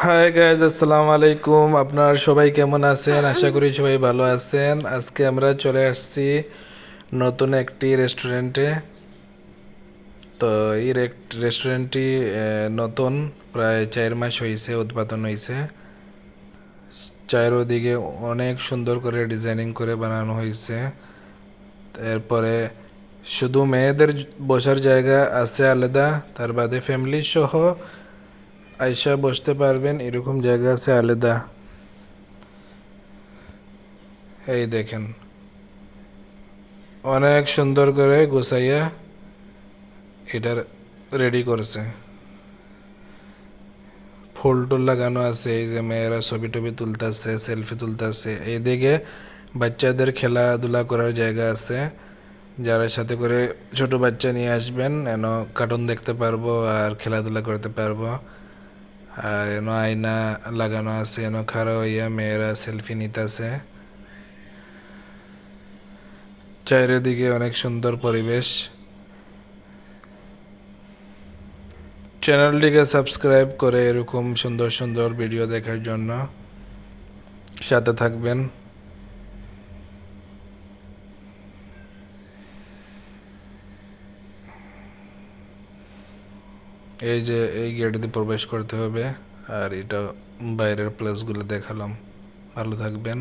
Hi guys, আসসালামু আলাইকুম। আপনারা সবাই কেমন আছেন? আশা করি সবাই ভালো আছেন। আজকে আমরা চলে আসছি নতুন একটি রেস্টুরেন্টে। তো এই রেস্টুরেন্টটি নতুন, প্রায় 4 মাস হয়েছে উদ্বোধন হয়েছে। চারিদিকে অনেক সুন্দর করে ডিজাইনিং করে বানানো হয়েছে। এরপরে শুধু মেয়েদের বসার জায়গা আছে আলাদা, তার বাদে ফ্যামিলি সহ আইসা বসতে পারবেন, এরকম জায়গা আছে আলাদা। এই দেখেন, অনেক সুন্দর করে গুছাইয়া এটার রেডি করছে। ফুল টুল লাগানো আছে, এই যে মেয়েরা ছবি টবি তুলতেছে, সেলফি তুলতেছে। এইদিকে বাচ্চাদের খেলাধুলা করার জায়গা আছে, যারা সাথে করে ছোট বাচ্চা নিয়ে আসবেন, এন কার্টুন দেখতে পারবো আর খেলাধুলা করতে পারবো। আর এন আয়না লাগানো আছে, এন খাড়া হইয়া মেয়েরা সেলফি নিতেছে। চারিদিকে অনেক সুন্দর পরিবেশ। চ্যানেলটিকে সাবস্ক্রাইব করে এরকম সুন্দর সুন্দর ভিডিও দেখার জন্য সাথে থাকবেন। এই যে এই গেট দিয়ে প্রবেশ করতে হবে। আর এটা বাইরের প্লেসগুলো দেখালাম। ভালো থাকবেন।